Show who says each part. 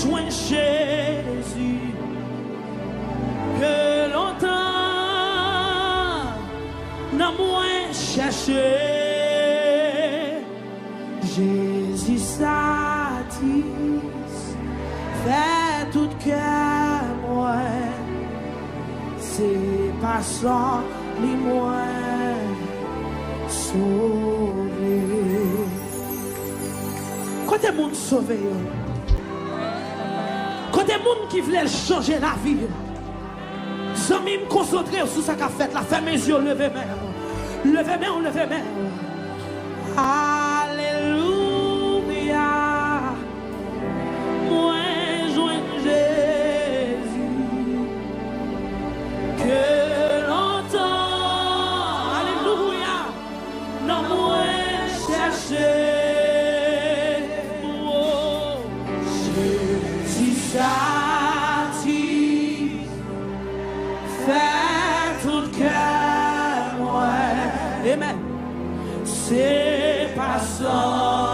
Speaker 1: joint Jésus que longtemps n'a moins cherché. Jésus satisfait tout cœur moi, c'est pas sans les moins sauvé. Côté monde sauvé, côté monde qui voulait changer la vie, sans me concentrer sur ce qu'a fait, la fait mes yeux, lever main, lever main, lever main. Alléluia, moi joins Jésus que longtemps, alléluia, non moins chercher. Fait tout cœur, moi, amen. C'est pas ça.